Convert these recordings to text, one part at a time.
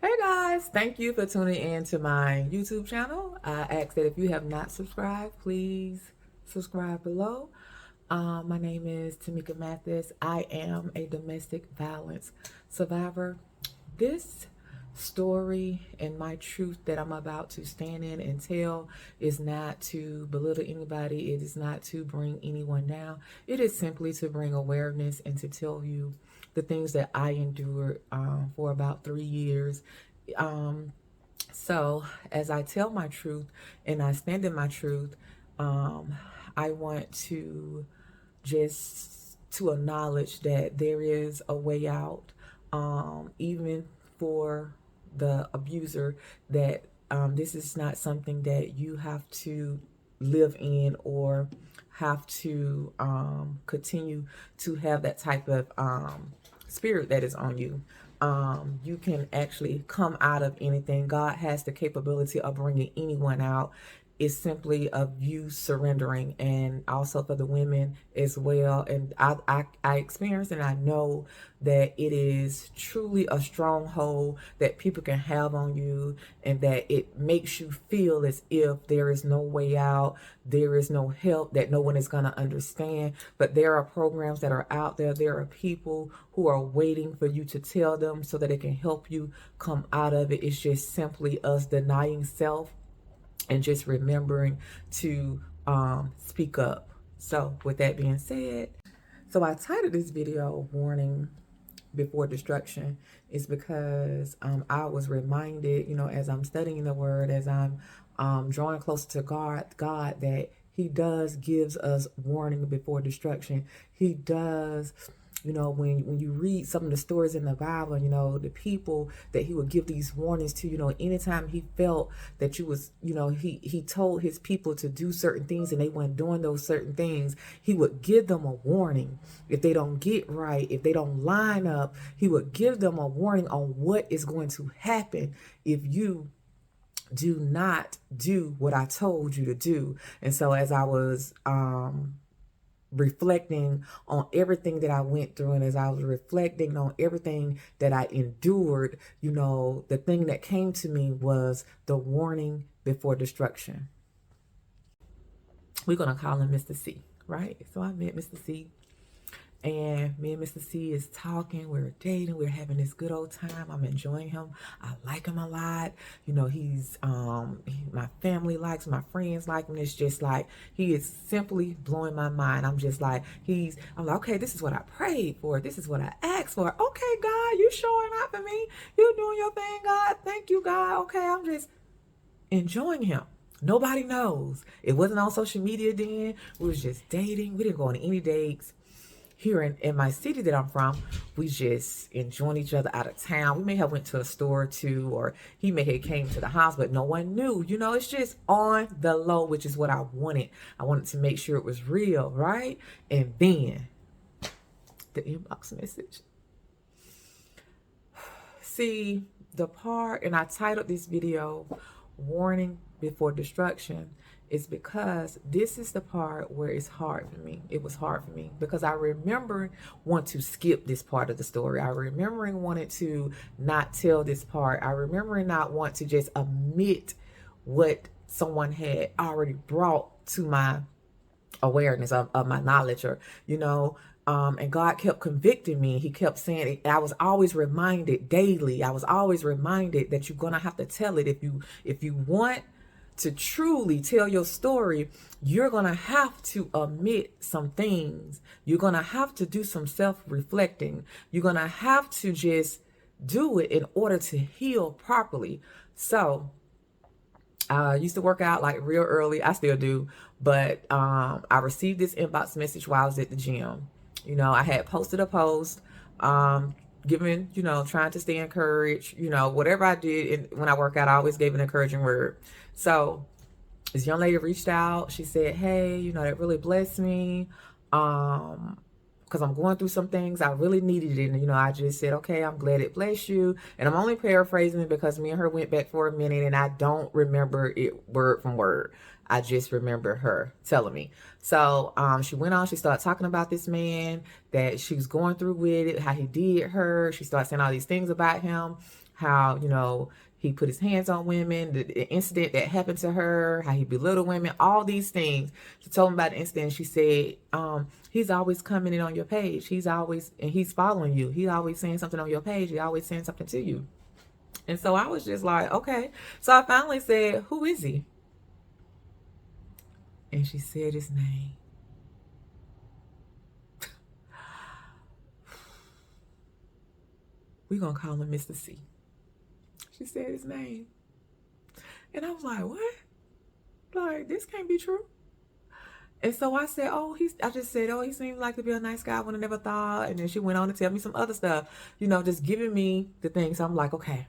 Hey guys, thank you for tuning in to my YouTube channel. I ask that if you have not subscribed, please subscribe below. My name is Tamika Mathis. I am a domestic violence survivor. This story and my truth that I'm about to stand in and tell is not to belittle anybody. It is not to bring anyone down. It is simply to bring awareness and to tell you the things that I endured for about 3 years. Um, so, as I tell my truth and I stand in my truth, um, I want to just to acknowledge that there is a way out, even for the abuser. That this is not something that you have to live in or have to continue to have that type of spirit that is on you. You can actually come out of anything. God has the capability of bringing anyone out. It's simply of you surrendering, and also for the women as well. And I experienced and I know that it is truly a stronghold that people can have on you, and that it makes you feel as if there is no way out, there is no help, that no one is going to understand. But there are programs that are out there. There are people who are waiting for you to tell them so that it can help you come out of it. It's just simply us denying self and just remembering to speak up. So with that being said, so I titled this video Warning Before Destruction is because I was reminded, as I'm studying the word, as I'm drawing closer to God, that he does gives us warning before destruction. He does. When you read some of the stories in the Bible, the people that he would give these warnings to, anytime he felt that you was, he told his people to do certain things and they weren't doing those certain things, he would give them a warning. If they don't get right, if they don't line up, he would give them a warning on what is going to happen if you do not do what I told you to do. And so as I was, reflecting on everything that I went through, and as I was reflecting on everything that I endured, the thing that came to me was the warning before destruction. We're going to call him Mr. C, right? So I met Mr. C, and me and Mr. C is talking. We're dating. We're having this good old time. I'm enjoying him. I like him a lot. He's my family likes him, my friends like him. It's just like he is simply blowing my mind. I'm just like I'm like, okay, this is what I prayed for. This is what I asked for. Okay, God, you showing up for me. You doing your thing, God. Thank you, God. Okay, I'm just enjoying him. Nobody knows. It wasn't on social media then. We was just dating. We didn't go on any dates. Here in my city that I'm from, we just enjoying each other out of town. We may have went to a store or two, or he may have came to the house, but no one knew. It's just on the low, which is what I wanted. I wanted to make sure it was real, right? And then the inbox message. See, the part, and I titled this video Warning Before Destruction, is because this is the part where it's hard for me. It was hard for me because I remember want to skip this part of the story. I remember wanted to not tell this part. I remember not want to just admit what someone had already brought to my awareness of my knowledge, or and God kept convicting me. He kept saying it. I was always reminded daily. I was always reminded that you're gonna have to tell it. If you want to truly tell your story, you're gonna have to admit some things. You're gonna have to do some self-reflecting. You're gonna have to just do it in order to heal properly. So I used to work out like real early. I still do, but I received this inbox message while I was at the gym. I had posted a post, giving, trying to stay encouraged. Whatever I did when I work out, I always gave an encouraging word. So this young lady reached out. She said, hey, that really blessed me. Because I'm going through some things. I really needed it. And, I just said, okay, I'm glad it blessed you. And I'm only paraphrasing it because me and her went back for a minute and I don't remember it word from word. I just remember her telling me. So she went on, she started talking about this man that she was going through with it, how he did her. She started saying all these things about him, how, he put his hands on women, the incident that happened to her, how he belittled women, all these things. She told him about the incident. She said, he's always commenting on your page. He's following you. He's always saying something on your page. He's always saying something to you. And so I was just like, okay. So I finally said, who is he? And she said his name. We're going to call him Mr. C. She said his name. And I was like, what? Like, this can't be true. And so I said, I just said, he seems like to be a nice guy. I would have never thought. And then she went on to tell me some other stuff, just giving me the things. I'm like, okay,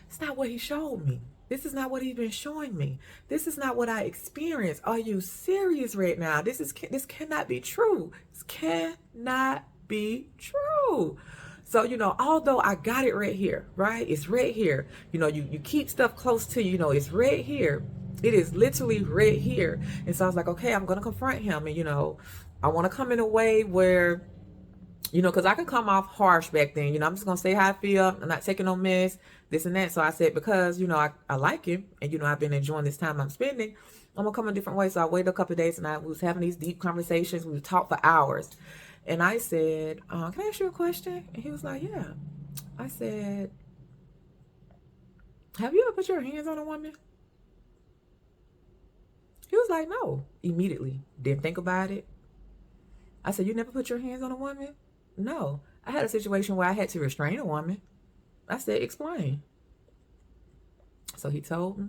it's not what he showed me. This is not what he's been showing me. This is not what I experienced. Are you serious right now? This cannot be true. This cannot be true. So, although I got it right here, right? It's right here. You keep stuff close to you, it's right here. It is literally right here. And so I was like, okay, I'm going to confront him. And, I want to come in a way where, because I can come off harsh back then. I'm just going to say how I feel. I'm not taking no mess, this and that. So I said, because, I like him and, I've been enjoying this time I'm spending, I'm going to come a different way. So I waited a couple of days and I was having these deep conversations. We talked for hours. And I said, can I ask you a question? And he was like, yeah. I said, have you ever put your hands on a woman? He was like, no. Immediately. Didn't think about it. I said, you never put your hands on a woman? No. I had a situation where I had to restrain a woman. I said, explain. So he told me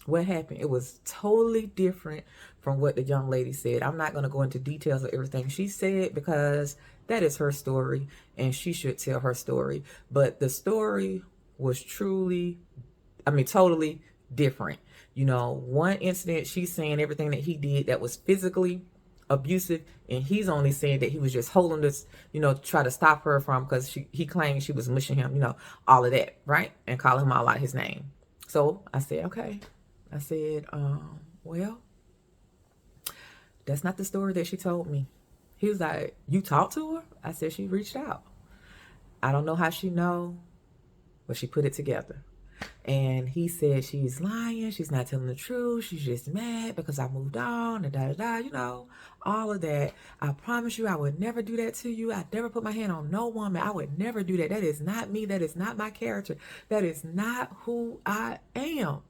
what happened. It was totally different from what the young lady said. I'm not going to go into details of everything she said because that is her story and she should tell her story. But the story was totally different. One incident, she's saying everything that he did that was physically abusive, and he's only saying that he was just holding this, to try to stop her from, because he claimed she was mushing him, all of that, right? And calling him all out his name. So I said, okay. I said, well, that's not the story that she told me. He was like, you talked to her? I said, she reached out. I don't know how she know, but she put it together. And he said she's lying. She's not telling the truth. She's just mad because I moved on and da-da-da, all of that. I promise you I would never do that to you. I never put my hand on no woman. I would never do that. That is not me. That is not my character. That is not who I am.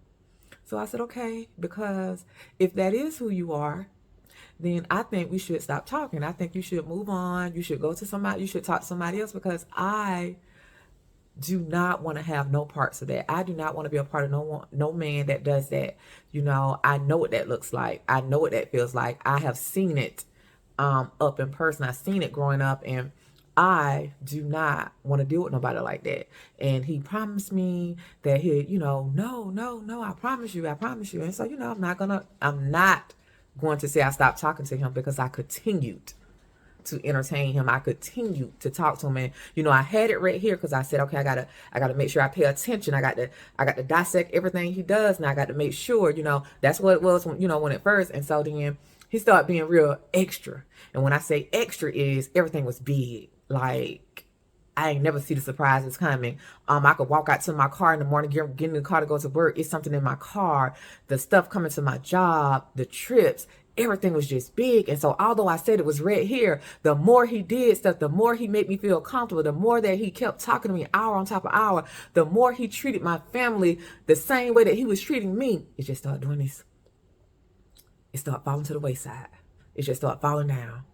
So I said, okay, because if that is who you are, then I think we should stop talking. I think you should move on. You should go to somebody. You should talk to somebody else, because I do not want to have no parts of that. I do not want to be a part of no man that does that. I know what that looks like. I know what that feels like. I have seen it up in person. I've seen it growing up, and I do not want to deal with nobody like that. And he promised me that no, I promise you. And so, I'm not going to say I stopped talking to him, because I continued to entertain him. I continued to talk to him, and I had it right here, because I said, okay, I gotta make sure I pay attention. I got to dissect everything he does, and I got to make sure, that's what it was when at first. And so then he started being real extra. And when I say extra, is everything was big. Like, I ain't never see the surprises coming. I could walk out to my car in the morning, get in the car to go to work. It's something in my car, the stuff coming to my job, the trips, everything was just big. And so although I said it was right here, the more he did stuff, the more he made me feel comfortable, the more that he kept talking to me hour on top of hour, the more he treated my family the same way that he was treating me. It just started doing this. It started falling to the wayside. It just started falling down.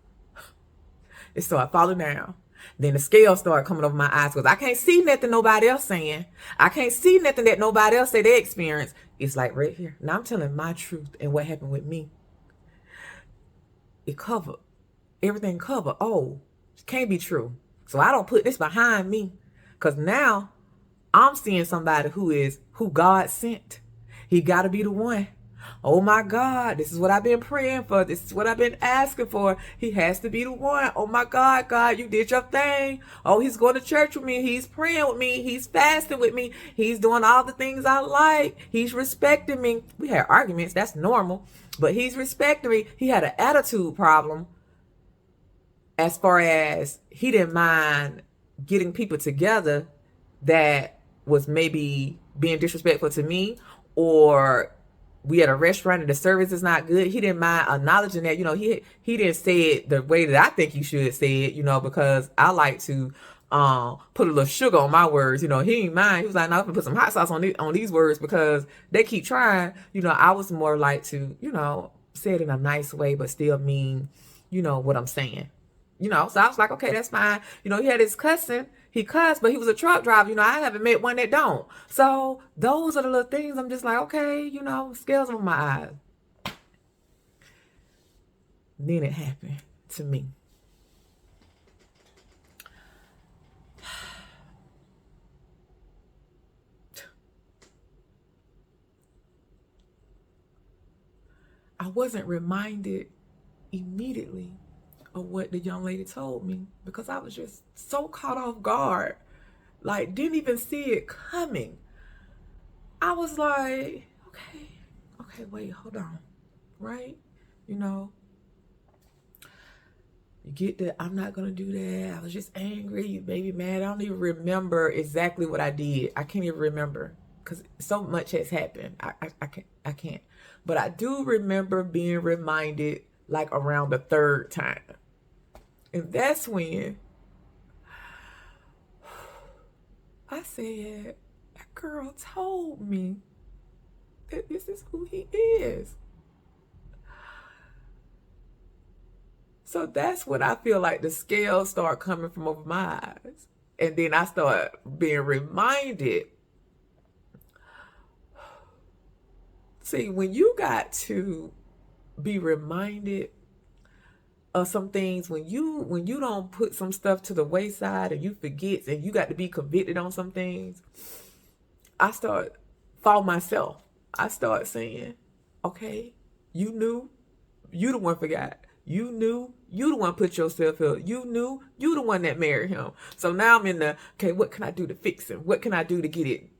It started falling down. Then the scales started coming over my eyes, because I can't see nothing nobody else saying. I can't see nothing that nobody else say they experienced. It's like right here. Now I'm telling my truth and what happened with me. It covered. Everything covered. Oh, it can't be true. So I don't put this behind me, because now I'm seeing somebody who God sent. He got to be the one. Oh my God, this is what I've been praying for. This is what I've been asking for. He has to be the one. Oh my God, God, you did your thing. Oh, he's going to church with me. He's praying with me. He's fasting with me. He's doing all the things I like. He's respecting me. We had arguments. That's normal. But he's respecting me. He had an attitude problem, as far as he didn't mind getting people together that was maybe being disrespectful to me, or we at a restaurant and the service is not good, he didn't mind acknowledging that. He didn't say it the way that I think he should say it, because I like to put a little sugar on my words. He didn't mind. He was like, no, I'm gonna put some hot sauce on these words because they keep trying. I was more like to, say it in a nice way, but still mean, what I'm saying. So I was like, okay, that's fine. He had his cussing. He cussed, but he was a truck driver. I haven't met one that don't. So those are the little things I'm just like, okay, scales on my eyes. Then it happened to me. I wasn't reminded immediately of what the young lady told me because I was just so caught off guard. Like, didn't even see it coming. I was like, okay, wait, hold on. Right? You get that I'm not going to do that. I was just angry. You made me mad. I don't even remember exactly what I did. I can't even remember because so much has happened. I can't. But I do remember being reminded like around the third time. And that's when I said, that girl told me that this is who he is. So that's when I feel like the scales start coming from over my eyes. And then I start being reminded. See, when you got to be reminded of some things, when you don't put some stuff to the wayside and you forget and you got to be convicted on some things, I start for myself. I start saying, okay, you knew, you the one forgot. You knew, you the one put yourself here. You knew, you the one that married him. So now I'm in the, okay, what can I do to fix him? What can I do to get it?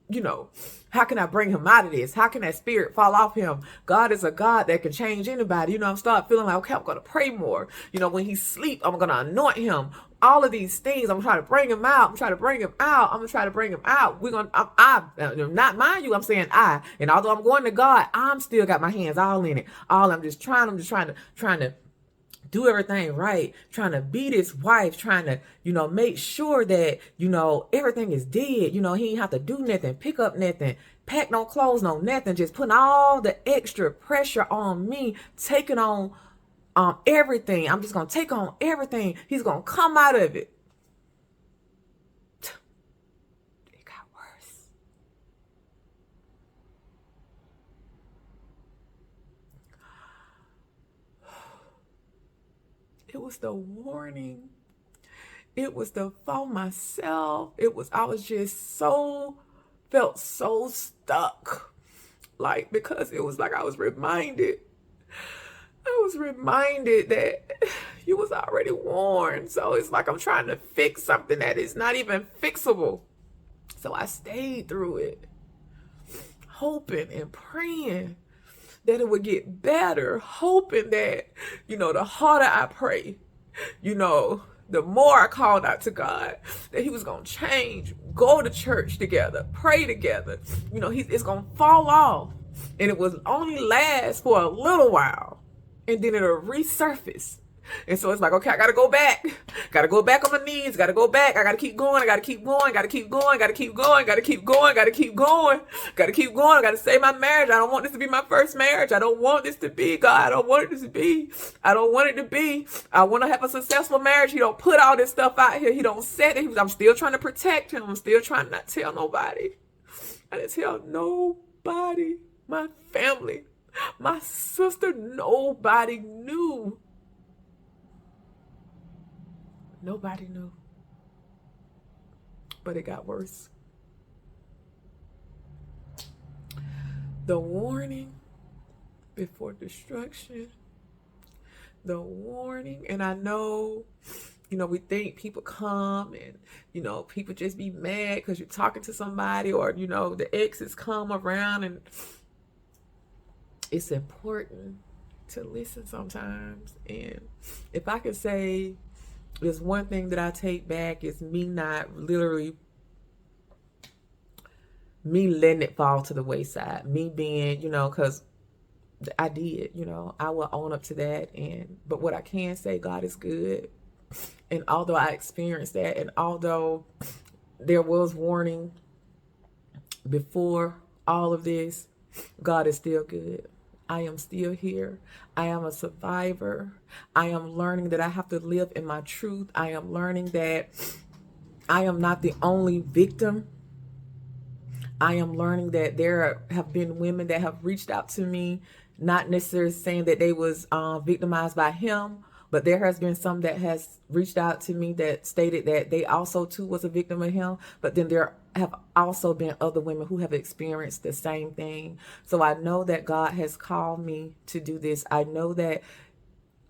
How can I bring him out of this? How can that spirit fall off him? God is a God that can change anybody. I'm start feeling like, okay, I'm going to pray more. When he sleep, I'm going to anoint him. All of these things, I'm trying to bring him out. I'm going to try to bring him out. Not mind you, I'm saying I. And although I'm going to God, I'm still got my hands all in it. I'm just trying to do everything right, trying to be this wife, trying to, make sure that, everything is dead. He ain't have to do nothing, pick up nothing, pack no clothes, no nothing, just putting all the extra pressure on me, taking on everything. I'm just going to take on everything. He's going to come out of it. It got worse. It was the warning. It was the for myself. I was just felt so stuck. Like, because it was like I was reminded that you was already warned. So it's like I'm trying to fix something that is not even fixable. So I stayed through it, hoping and praying that it would get better, hoping that, the harder I pray, the more I called out to God, that he was going to change, go to church together, pray together. It's going to fall off. And it will only last for a little while. And then it'll resurface. And so it's like, okay, I got to go back. Got to go back on my knees. Got to go back. I got to keep going. I got to keep going. Got to keep going. Got to keep going. Got to keep going. Got to keep going. Got to keep going. I got to save my marriage. I don't want this to be my first marriage. I don't want this to be, God. I don't want it to be. I don't want it to be. I want to have a successful marriage. He don't put all this stuff out here. He don't set it. I'm still trying to protect him. I'm still trying to not tell nobody. I didn't tell nobody. My family, my sister, nobody knew. Nobody knew. But it got worse. The warning before destruction. The warning. And I know, we think people come and, people just be mad because you're talking to somebody, or, the exes come around, and it's important to listen sometimes. And if I could say there's one thing that I take back, is me not literally me letting it fall to the wayside, me being, because I did, I will own up to that. But what I can say, God is good. And although I experienced that, and although there was warning before all of this, God is still good. I am still here. I am a survivor. I am learning that I have to live in my truth. I am learning that I am not the only victim. I am learning that there have been women that have reached out to me, not necessarily saying that they was victimized by him, but there has been some that has reached out to me that stated that they also too was a victim of him. But then there have also been other women who have experienced the same thing. So I know that God has called me to do this. I know that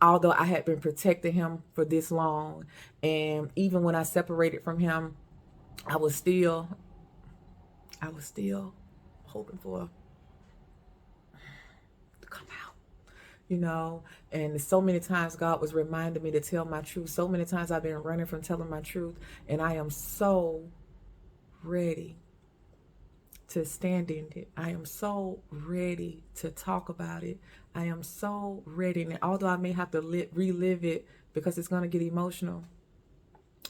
although I had been protecting him for this long, and even when I separated from him, I was still hoping for to come out, and so many times God was reminding me to tell my truth. So many times I've been running from telling my truth, and I am so ready to stand in it. I am so ready to talk about it. I am so ready. And although I may have to relive it because it's going to get emotional,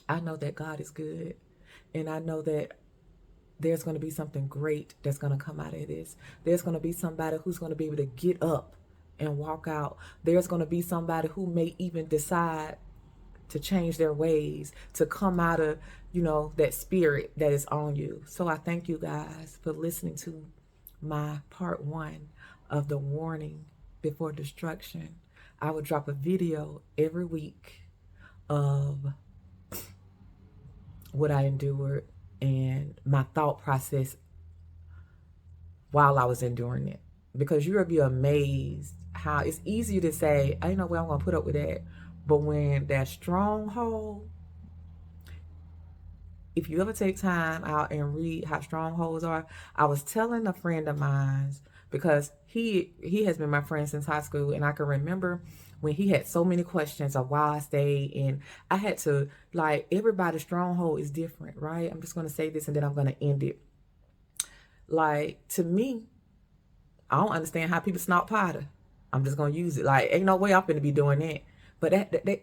I know that God is good. And I know that there's going to be something great that's going to come out of this. There's going to be somebody who's going to be able to get up and walk out. There's going to be somebody who may even decide to change their ways, to come out of, that spirit that is on you. So I thank you guys for listening to my part 1 of the warning before destruction. I will drop a video every week of what I endured and my thought process while I was enduring it. Because you'll be amazed how it's easier to say, I know where I'm going to put up with that. But when that stronghold, if you ever take time out and read how strongholds are, I was telling a friend of mine, because he has been my friend since high school, and I can remember when he had so many questions of why I stayed, and I had to, everybody's stronghold is different, right? I'm just going to say this and then I'm going to end it. To me, I don't understand how people snort powder. I'm just going to use it. Ain't no way I'm going to be doing that. But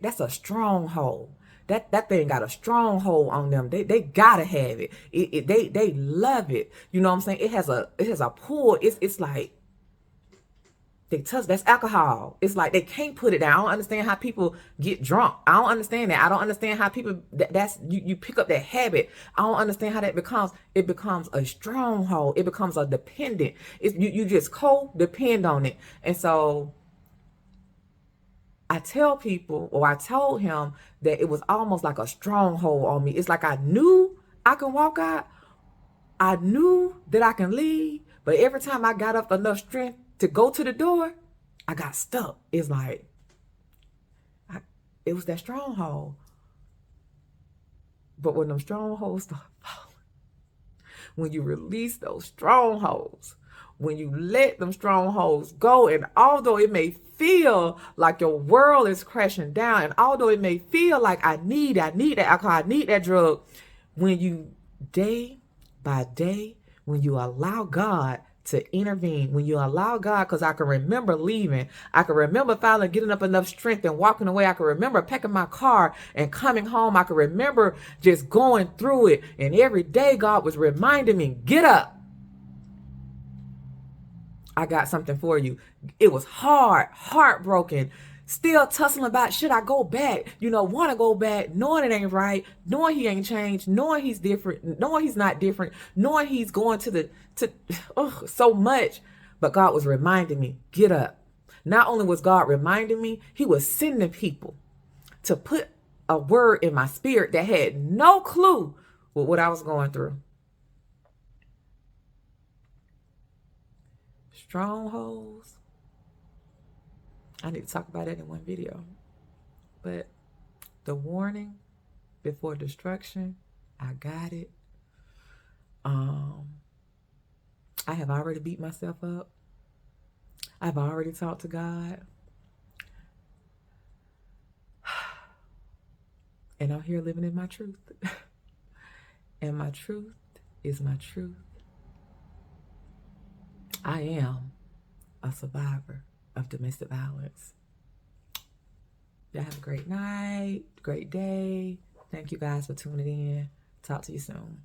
that's a stronghold. That thing got a stronghold on them. They gotta have it. They love it. You know what I'm saying? It has a pull. It's like they touch. That's alcohol. It's like they can't put it down. I don't understand how people get drunk. I don't understand that. I don't understand how people that's you pick up that habit. I don't understand how that becomes a stronghold. It becomes a dependent. You just co-depend on it. And so I tell people, or I told him, that it was almost like a stronghold on me. It's like I knew I can walk out. I knew that I can leave. But every time I got up enough strength to go to the door, I got stuck. It's like, it was that stronghold. But when them strongholds start falling, when you release those strongholds, when you let them strongholds go, and although it may feel like your world is crashing down, and although it may feel like I need that alcohol, I need that drug, when you day by day, when you allow God to intervene, when you allow God, because I can remember leaving, I can remember finally getting up enough strength and walking away, I can remember packing my car and coming home, I can remember just going through it, and every day God was reminding me, get up, I got something for you. It was hard, heartbroken, still tussling about, should I go back? Want to go back, knowing it ain't right, knowing he ain't changed, knowing he's different, knowing he's not different, knowing he's going to so much. But God was reminding me, get up. Not only was God reminding me, he was sending people to put a word in my spirit that had no clue with what I was going through. Strongholds. I need to talk about it in one video. But the warning before destruction, I got it. I have already beat myself up. I've already talked to God. And I'm here living in my truth. And my truth is my truth. I am a survivor of domestic violence. Y'all have a great night, great day. Thank you guys for tuning in. Talk to you soon.